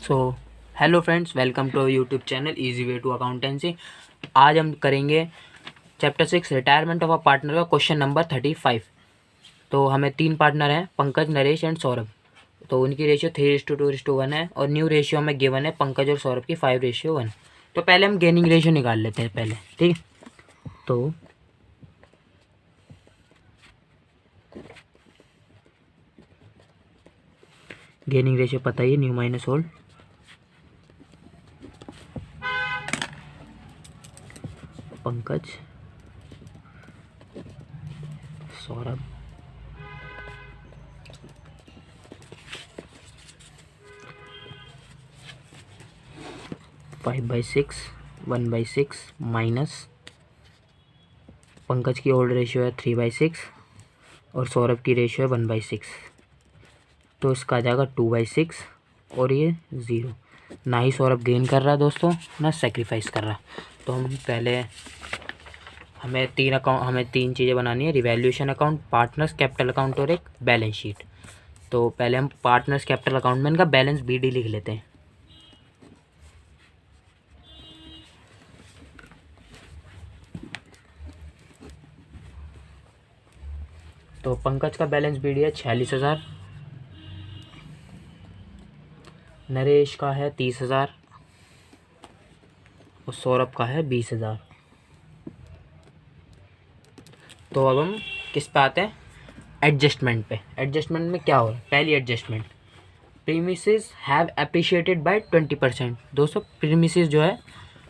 So hello friends, welcome to YouTube channel easy way to accountancy. आज हम करेंगे chapter 6 retirement of a partner का question number 35। तो हमें 3 पार्टनर हैं, पंकज, नरेश एंड सौरभ। तो उनकी रेशियो 3:2:1 है और न्यू रेशियो हमें गिवन है पंकज और सौरभ की 5:1। तो पहले हम गेनिंग रेशियो निकाल लेते हैं पहले, ठीक है। तो गेनिंग रेशियो पता ही है, new minus old. Pankaj, Saurabh, five by six, 1/6 minus Pankaj की ओल्ड रेशियो है 3/6 और सौरभ की रेशियो है 1/6। तो इसका आ जाएगा 2/6 और ये 0। ना ही सौरभ गेन कर रहा है दोस्तों, ना सेक्रीफाइस कर रहा। तो हम पहले हमें तीन चीज़ें बनानी है, revaluation account, partners capital account और एक बैलेंस शीट। तो पहले हम पार्टनर्स कैपिटल अकाउंट में इनका बैलेंस BD लिख लेते हैं। तो पंकज का बैलेंस BD है 46,000, नरेश का है 30,000 और सौरभ का है 20,000। तो अब हम किस पे आते हैं, एडजस्टमेंट पे। एडजस्टमेंट में क्या हो रहा है, पहली adjustment, premises have appreciated by 20%। दोस्तों प्रीमिसेस जो है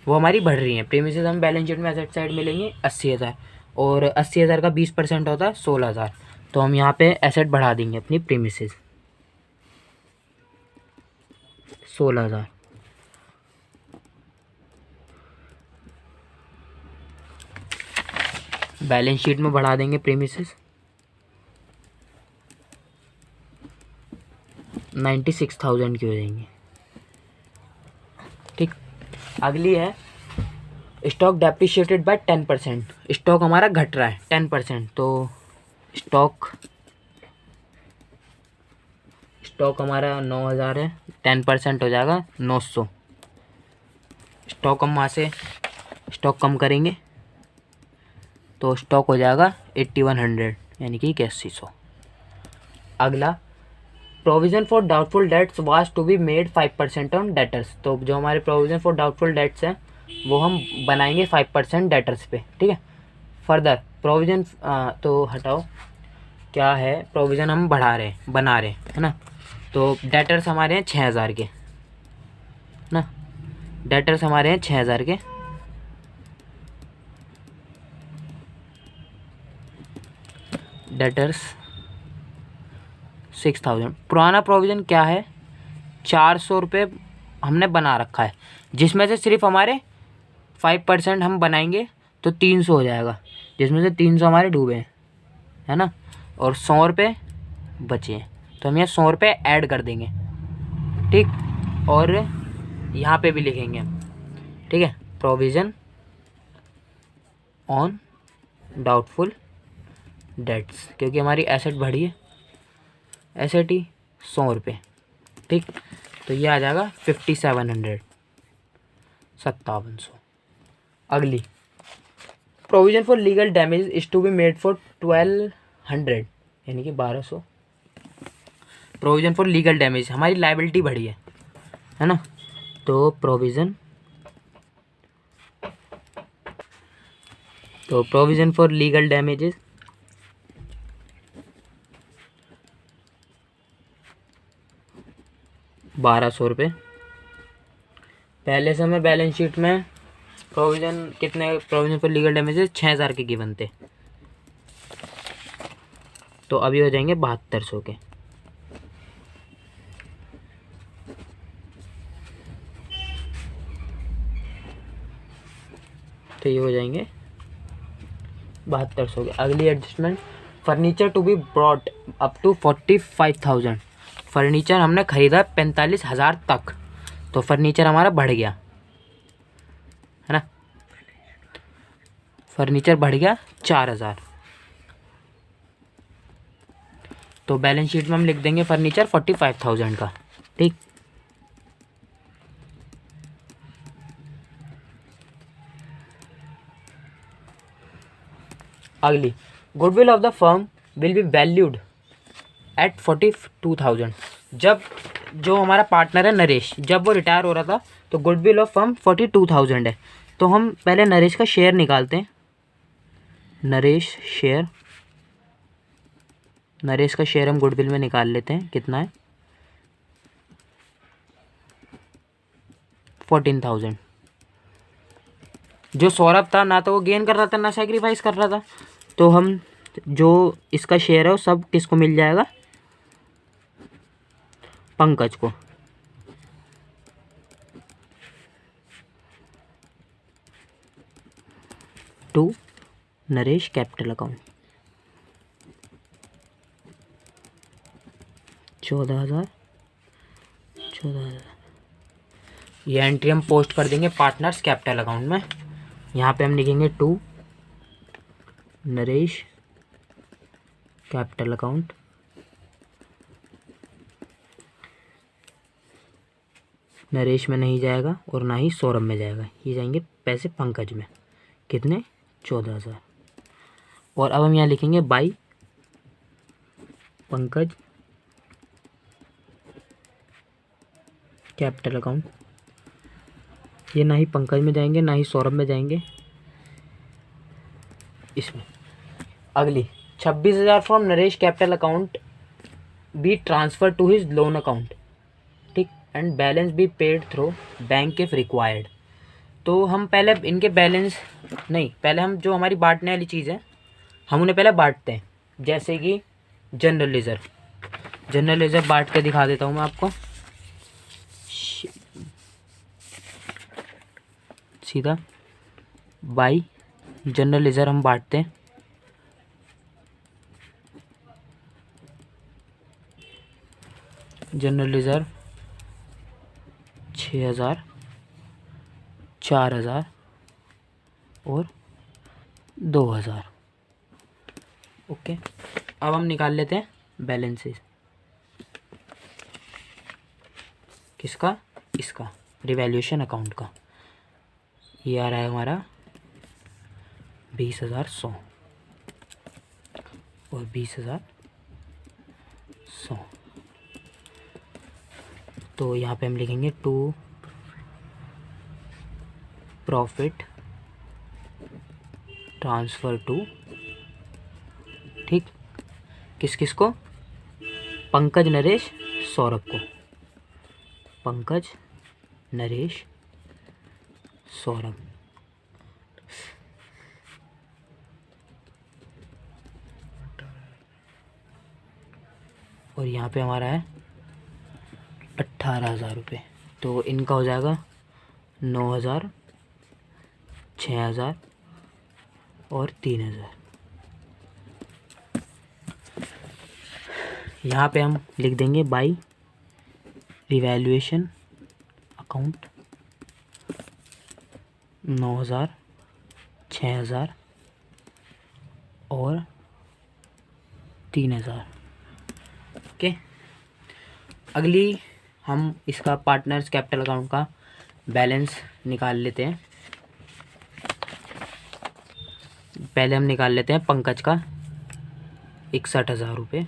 वो हमारी बढ़ रही हैं। प्रीमिसेस हम बैलेंस शीट में एसेट साइड में लेंगे 80,000 और 80,000 का 20% होता है 16,000। तो हम यहाँ पे एसेट बढ़ा देंगे अपनी प्रीमिसेस 16,000। बैलेंस शीट में बढ़ा देंगे प्रीमिसेस 96,000 की हो जाएंगी, ठीक। अगली है स्टॉक डेप्रिशिएटेड बाय 10%। स्टॉक हमारा घट रहा है 10%। तो स्टॉक हमारा 9,000 है, 10% हो जाएगा 900। स्टॉक हम वहाँ से स्टॉक कम करेंगे तो स्टॉक हो जाएगा 8100 यानी कि 8100। अगला, provision for doubtful debts was to be made 5% on debtors. तो जो हमारे प्रोविज़न फॉर डाउटफुल डेट्स हैं वो हम बनाएंगे 5% डेटर्स पे, ठीक है। फर्दर प्रोविज़न तो हटाओ, क्या है, प्रोविज़न हम बना रहे हैं, है ना। तो डेटर्स हमारे हैं 6,000 के, ना। डेटर्स हमारे हैं 6,000 के। डेटर्स 6,000। पुराना प्रोविज़न क्या है, 400 रुपये हमने बना रखा है, जिसमें से सिर्फ हमारे 5% हम बनाएंगे तो 300 हो जाएगा, जिसमें से 300 हमारे डूबे हैं, है ना। और 100 रुपये बचे हैं, तो हम यहाँ 100 रुपये ऐड कर देंगे, ठीक। और यहाँ पे भी लिखेंगे हम, ठीक है, प्रोविज़न ऑन डाउटफुल डेट्स, क्योंकि हमारी एसेट बढ़ी है, एसेट ही 100 रुपये, ठीक। तो ये आ जाएगा 5700, 5700। अगली, provision for legal damage is to be made for 1200 यानी कि 1200। प्रोविज़न फॉर लीगल डैमेज, हमारी लाइबिलिटी बढ़ी है ना। तो प्रोविज़न फॉर लीगल डैमेजेस 1200 रुपये। पहले से हमें बैलेंस शीट में प्रोविज़न फॉर लीगल डैमेजेस 6,000 के गिवन थे, तो अभी हो जाएंगे 7200 के। तो ये हो जाएंगे 7200 के। अगली adjustment, furniture to be brought up to 45,000। Furniture हमने ख़रीदा 45,000 तक, तो फर्नीचर हमारा बढ़ गया, है ना। फर्नीचर बढ़ गया 4,000। तो बैलेंस शीट में हम लिख देंगे फर्नीचर 45,000 का, ठीक। अगली, goodwill of the firm will be valued at 42,000। जब जो हमारा पार्टनर है नरेश, जब वो रिटायर हो रहा था तो गुडविल ऑफ फर्म 42,000 है। तो हम पहले नरेश का शेयर निकालते हैं। नरेश का शेयर हम गुडविल में निकाल लेते हैं, कितना है 14,000। जो सौरभ था ना तो वो गेन कर रहा था ना सैक्रिफाइस कर रहा था, तो हम जो इसका शेयर है वो सब किसको मिल जाएगा, पंकज को। To Naresh capital account 14,000। ये एंट्री हम पोस्ट कर देंगे पार्टनर्स कैपिटल अकाउंट में। यहाँ पे हम लिखेंगे to Naresh capital account. Naresh में नहीं जाएगा और ना ही सौरभ में जाएगा, ये जाएंगे पैसे पंकज में, कितने 14,000। और अब हम यहाँ लिखेंगे बाई पंकज कैपिटल अकाउंट। ये ना ही पंकज में जाएंगे ना ही सौरभ में जाएंगे, इसमें। अगली, 26,000 from Naresh capital account be transfer to his loan account, ठीक, and balance be paid through bank if required. तो हम पहले इनके बैलेंस नहीं, पहले हम जो हमारी बांटने वाली चीज़ है हम उन्हें पहले बांटते हैं। जैसे कि जनरल रिजर्व बांट के दिखा देता हूँ मैं आपको सीधा। बाई जनरल रिजर्व हम बांटते हैं, जनरल रिजर्व 6,000, 4,000 और 2,000। ओके, अब हम निकाल लेते हैं बैलेंसेस। किसका, इसका रिवैल्यूएशन अकाउंट का। ये आ रहा है हमारा 20,100 और 20,100। तो यहाँ पे हम लिखेंगे टू प्रॉफिट ट्रांसफ़र टू, ठीक, किस किस को, पंकज नरेश सौरभ को, पंकज नरेश सौरभ। और यहाँ पे हमारा है 18,000 रुपये। तो इनका हो जाएगा 9,000, 6,000 और 3,000। यहाँ पे हम लिख देंगे बाई रिवैल्यूएशन अकाउंट 9,000, 6,000 और 3,000। ओके, अगली हम इसका पार्टनर्स कैपिटल अकाउंट का बैलेंस निकाल लेते हैं। पहले हम निकाल लेते हैं पंकज का 61,000 रुपये।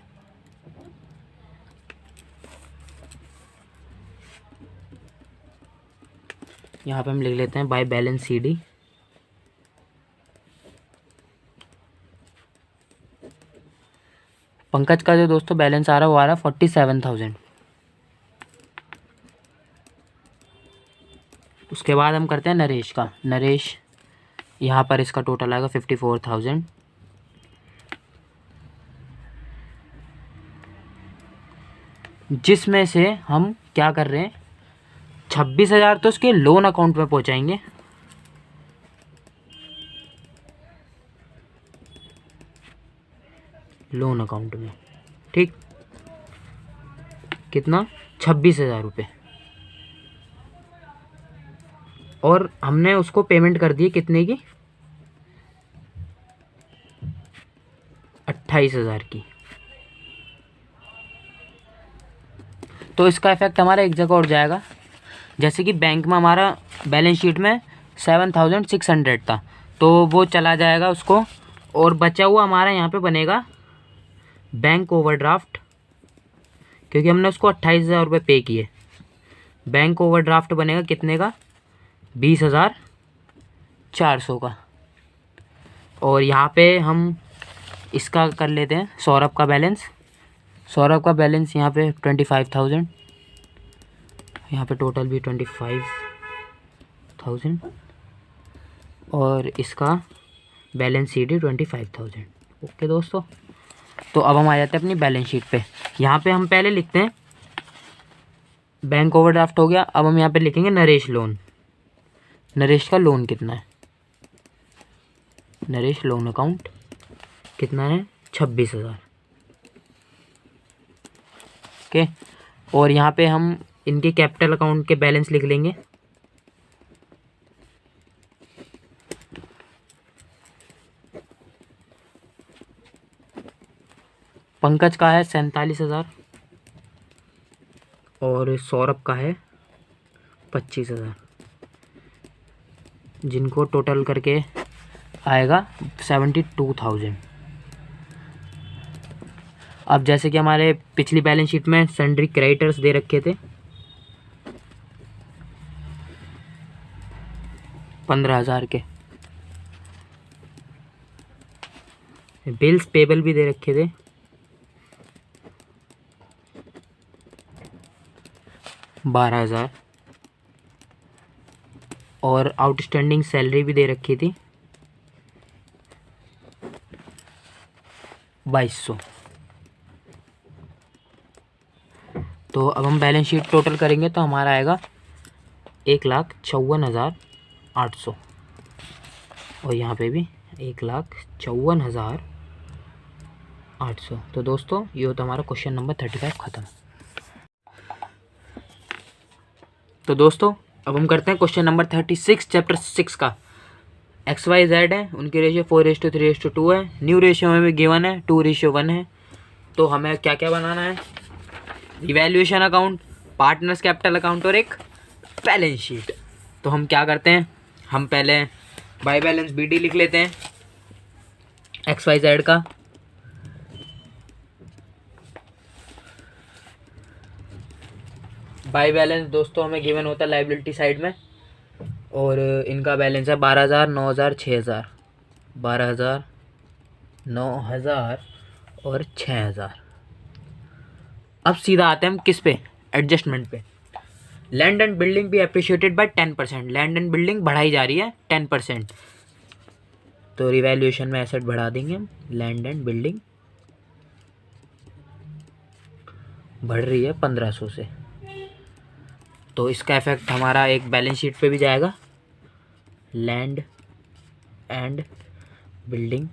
यहाँ पे हम लिख लेते हैं बाय बैलेंस CD। पंकज का जो दोस्तों बैलेंस आ रहा है वो आ रहा है 47,000। उसके बाद हम करते हैं नरेश का। नरेश यहाँ पर इसका टोटल आएगा 54,000। जिसमें से हम क्या कर रहे हैं, 26,000 तो उसके लोन अकाउंट में पहुँचाएंगे, लोन अकाउंट में, ठीक, कितना 26,000 रुपये। और हमने उसको पेमेंट कर दी कितने की, 28,000 की। तो इसका इफेक्ट हमारा एक जगह और जाएगा। जैसे कि बैंक में हमारा बैलेंस शीट में 7,600 था, तो वो चला जाएगा उसको और बचा हुआ हमारा यहाँ पे बनेगा बैंक ओवरड्राफ्ट, क्योंकि हमने उसको 28,000 रुपये पे किए। बैंक ओवरड्राफ्ट बनेगा कितने का? 20,400 का। और यहाँ पे हम इसका कर लेते हैं सौरभ का बैलेंस। सौरभ का बैलेंस यहाँ पे 25,000, यहाँ पे टोटल भी 25,000 और इसका बैलेंस शीट ही 25,000। ओके दोस्तों, तो अब हम आ जाते हैं अपनी बैलेंस शीट पे। यहाँ पे हम पहले लिखते हैं बैंक ओवरड्राफ्ट हो गया। अब हम यहाँ पे लिखेंगे नरेश लोन। नरेश का लोन कितना है? नरेश लोन अकाउंट कितना है? 26,000। ओके, और यहाँ पे हम इनके कैपिटल अकाउंट के बैलेंस लिख लेंगे। पंकज का है 47,000 और सौरभ का है 25,000, जिनको टोटल करके आएगा 72,000। अब जैसे कि हमारे पिछली बैलेंस शीट में सन्ड्री क्रेडिटर्स दे रखे थे 15,000 के, बिल्स पेबल भी दे रखे थे 12,000 और आउटस्टैंडिंग सैलरी भी दे रखी थी 2,200। तो अब हम बैलेंस शीट टोटल करेंगे तो हमारा आएगा 1,54,800 और यहाँ पे भी 1,54,800। तो दोस्तों ये होता हमारा क्वेश्चन नंबर 35 ख़त्म। तो दोस्तों अब हम करते हैं क्वेश्चन नंबर 36 चैप्टर 6 का। XYZ है, उनकी रेशियो 4:3:2 है। न्यू रेशियो में भी गिवन है 2:1 है। तो हमें क्या क्या बनाना है? Evaluation account, partners capital account और एक बैलेंस शीट। तो हम क्या करते हैं, हम पहले बाय बैलेंस BD लिख लेते हैं XYZ का। बाय बैलेंस दोस्तों हमें गिवन होता है लाइबिलिटी साइड में, और इनका बैलेंस है 12,000, 9,000, 6,000, 12,000, 9,000 और 6,000। अब सीधा आते हैं हम किस पे? एडजस्टमेंट पे। लैंड एंड बिल्डिंग भी appreciated by 10%। Land and building बढ़ाई जा रही है 10%। तो रिवैल्यूएशन में एसेट बढ़ा देंगे हम। लैंड एंड बिल्डिंग बढ़ रही है 1,500 से, तो इसका इफेक्ट हमारा एक बैलेंस शीट पे भी जाएगा। लैंड एंड बिल्डिंग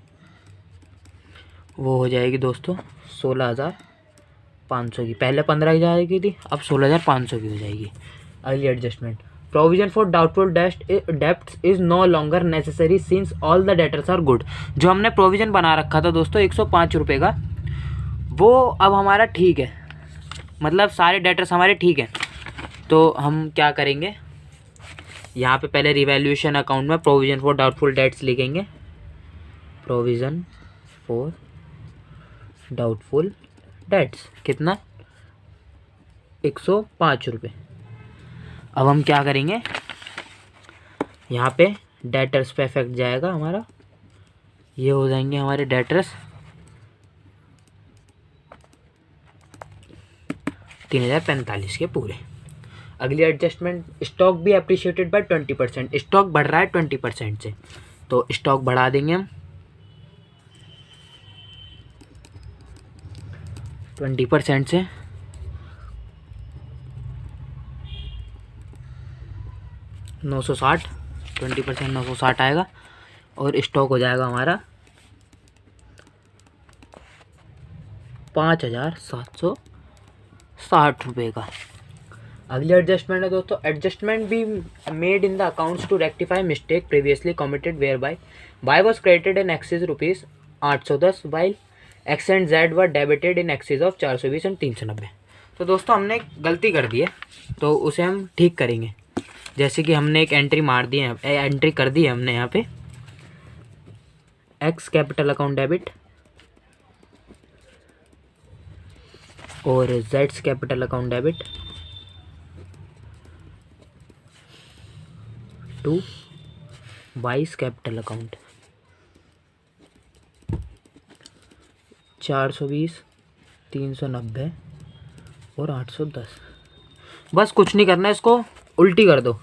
वो हो जाएगी दोस्तों 16,500 की। पहले 15,000 की थी, अब 16,500 की हो जाएगी। अगली adjustment, provision for doubtful debts is no longer necessary since all the debtors are good. जो हमने प्रोविजन बना रखा था दोस्तों 105 रुपये का, वो अब हमारा ठीक है, मतलब सारे डेटर्स हमारे ठीक हैं। तो हम क्या करेंगे, यहाँ पे पहले रिवैल्यूएशन अकाउंट में प्रोविजन फॉर डाउटफुल डेट्स लिखेंगे। प्रोविजन फॉर डाउटफुल डेट्स कितना? 105 रुपये। अब हम क्या करेंगे, यहाँ पे डेटर्स पे इफेक्ट जाएगा हमारा, ये हो जाएंगे हमारे डेटर्स 3,045 के पूरे। अगली एडजस्टमेंट, स्टॉक भी अप्रिशिएटेड बाय 20%। स्टॉक बढ़ रहा है 20% से, तो स्टॉक बढ़ा देंगे हम 20% से। $960, 20% $960 आएगा और स्टॉक हो जाएगा हमारा 5,760 रुपये का। अगली एडजस्टमेंट है दोस्तों, एडजस्टमेंट भी made in the accounts to rectify mistake previously committed where by was credited in excess ₹810 while X and Z were debited in excess of 420 and 390। तो दोस्तों हमने गलती कर दी है, तो उसे हम ठीक करेंगे। जैसे कि हमने एक एंट्री मार दी है, एंट्री कर दी है हमने यहाँ पे एक्स कैपिटल अकाउंट डेबिट और जेड्स capital account debit to Y's capital account 420, 390 और 810। बस कुछ नहीं करना है, इसको उल्टी कर दो।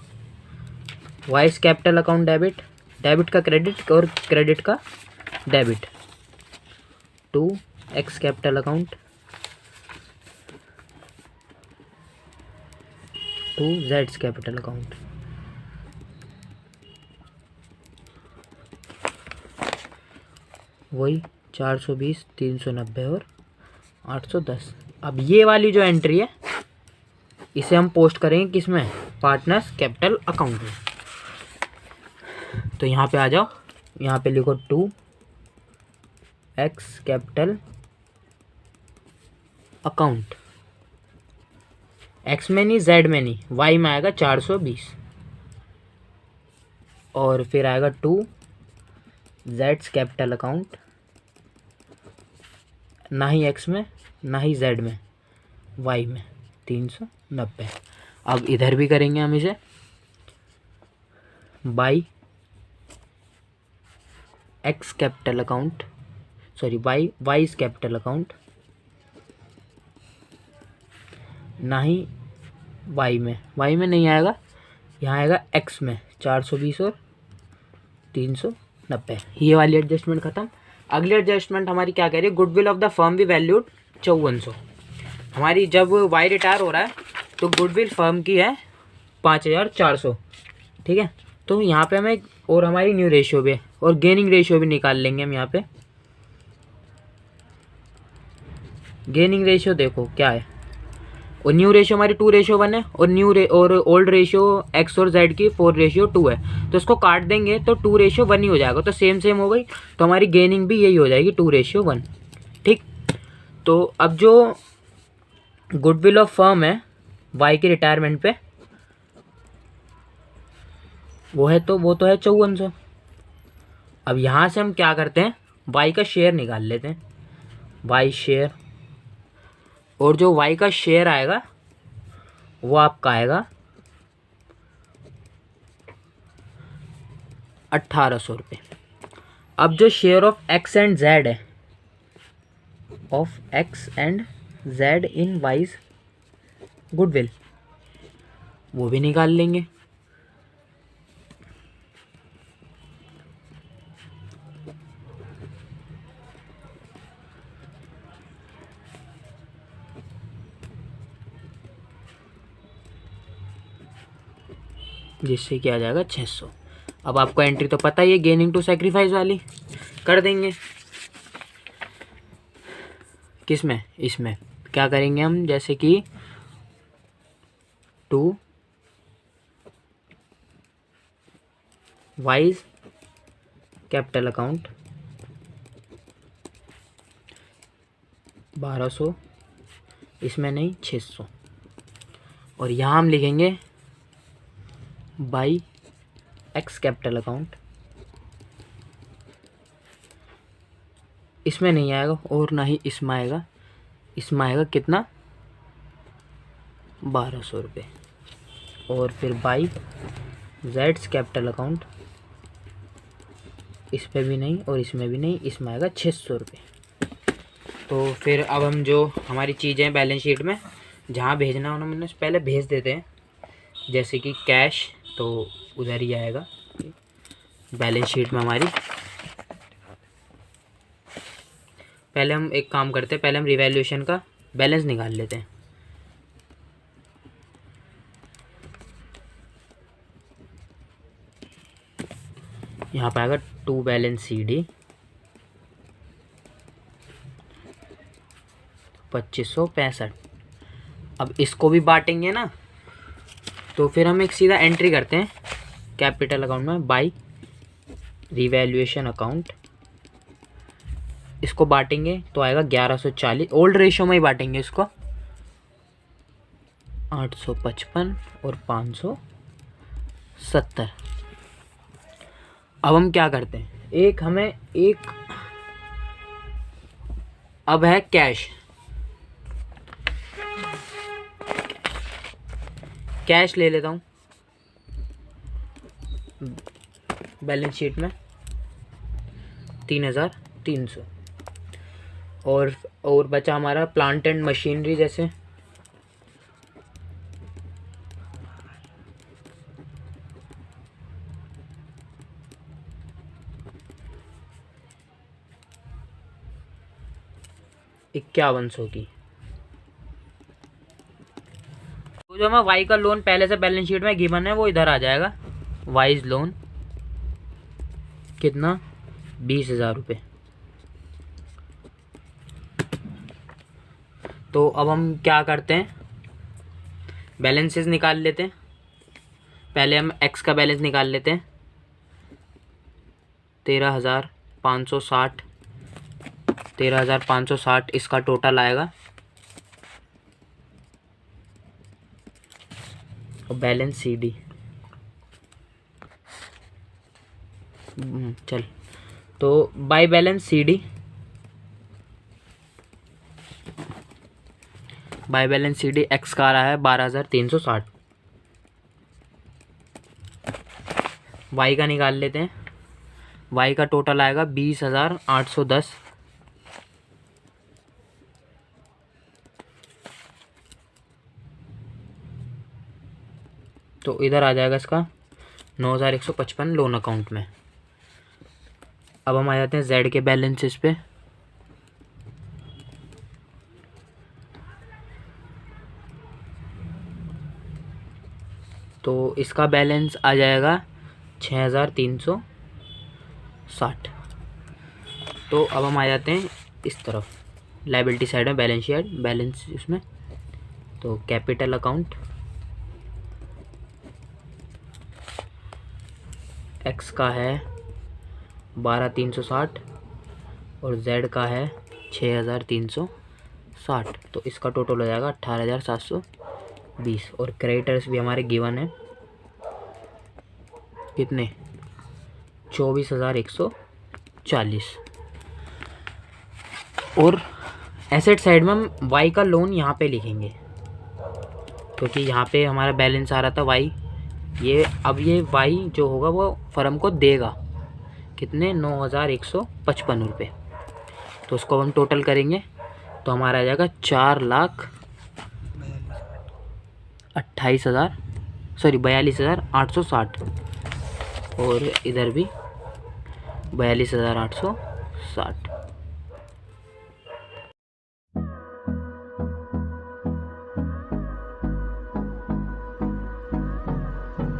Y's capital account debit, debit का क्रेडिट और क्रेडिट का debit to X capital account to जेड्स कैपिटल अकाउंट। वही 420, 390 और 810। अब ये वाली जो एंट्री है इसे हम पोस्ट करेंगे किसमें, पार्टनर्स कैपिटल अकाउंट में। तो यहाँ पे आ जाओ, यहाँ पे लिखो to X capital account, X में नहीं, जेड में नहीं, वाई में आएगा 420 और फिर आएगा टू जेड्स कैपिटल अकाउंट, ना ही एक्स में ना ही जेड में, वाई में 390। अब इधर भी करेंगे हम इसे by x capital account, sorry by wise capital account, ना ही वाई में नहीं आएगा, यहाँ आएगा एक्स में 420 और 390। ये वाली एडजस्टमेंट ख़त्म। अगली एडजस्टमेंट हमारी क्या कह रही है, गुडविल ऑफ द फर्म भी वैल्यूड 5400। हमारी जब वाई रिटायर हो रहा है तो गुडविल फर्म की है 5400, ठीक है। तो यहाँ पे हमें और हमारी न्यू रेशियो भी और गेनिंग रेशियो भी निकाल लेंगे हम। यहाँ पे गेनिंग रेशियो देखो क्या है, और न्यू रेशियो हमारी 2:1 है और ओल्ड रेशियो एक्स और जेड की 4:2 है। तो इसको काट देंगे तो 2:1 ही हो जाएगा, तो सेम हो गई। तो हमारी गेनिंग भी यही हो जाएगी 2:1, ठीक। तो अब जो गुडविल ऑफ फर्म है वाई के रिटायरमेंट पे वो है 5400। अब यहाँ से हम क्या करते हैं, वाई का शेयर निकाल लेते हैं, वाई शेयर, और जो वाई का शेयर आएगा वो आपका आएगा 1800 रुपये। अब जो share of X and Z है, of X and Z in wise goodwill, वो भी निकाल लेंगे। जिससे क्या आ जाएगा 600। अब आपको एंट्री तो पता ही है, गेनिंग टू सेक्रीफाइस वाली कर देंगे। किसमें, इसमें क्या करेंगे हम, जैसे कि टू वाइज कैपिटल अकाउंट 1200, इसमें नहीं 600, और यहाँ हम लिखेंगे बाई एक्स कैपिटल अकाउंट, इसमें नहीं आएगा और ना ही इसमें आएगा। इसमें आएगा कितना, 1200 रुपये। और फिर बाई जेड्स कैपिटल अकाउंट, इस पे भी नहीं और इसमें भी नहीं, इसमें आएगा 600 रुपये। तो फिर अब हम जो हमारी चीज़ें बैलेंस शीट में जहाँ भेजना है उन्हें पहले भेज देते हैं। जैसे कि कैश तो उधर ही आएगा बैलेंस शीट में हमारी। पहले हम एक काम करते हैं, पहले हम रिवैल्यूएशन का बैलेंस निकाल लेते हैं। यहाँ पर आएगा टू बैलेंस CD 2565। अब इसको भी बांटेंगे ना, तो फिर हम एक सीधा एंट्री करते हैं कैपिटल अकाउंट में बाई रिवैल्यूएशन अकाउंट। इसको बांटेंगे तो आएगा 1140, ओल्ड रेशियो में ही बांटेंगे इसको, 855 और 570। अब हम क्या करते हैं, एक हमें एक अब है कैश। कैश ले लेता हूँ बैलेंस शीट में 3,300। और बचा हमारा प्लांट एंड मशीनरी, जैसे ₹5100 की। तो जो हमें वाई का लोन पहले से बैलेंस शीट में गिवन है वो इधर आ जाएगा। वाइज लोन कितना, 20,000 रुपये। तो अब हम क्या करते हैं, बैलेंसेस निकाल लेते हैं। पहले हम एक्स का बैलेंस निकाल लेते हैं। 13,560 13,560 इसका टोटल आएगा। और बैलेंस सी डी, चल तो by balance C D, by balance C D X का आ रहा है 12,360। वाई का निकाल लेते हैं। वाई का टोटल आएगा 20,810। तो इधर आ जाएगा इसका 9,155 लोन अकाउंट में। अब हम आ जाते हैं जेड के बैलेंसेस पे। तो इसका बैलेंस आ जाएगा 6,360। तो अब हम आ जाते हैं इस तरफ, लायबिलिटी साइड में बैलेंस शीट, बैलेंस इसमें। तो कैपिटल अकाउंट, एक्स का है 12,360 और जेड का है 6,360। तो इसका टोटल हो जाएगा 18,720। और क्रेडिटर्स भी हमारे गिवन है कितने, 24,140। और एसेट साइड में हम वाई का लोन यहाँ पे लिखेंगे, क्योंकि यहाँ पे हमारा बैलेंस आ रहा था वाई। ये वाई जो होगा वो फर्म को देगा कितने, 9,155 रुपये। तो उसको हम टोटल करेंगे तो हमारा आ जाएगा 42,860। और इधर भी 42,860।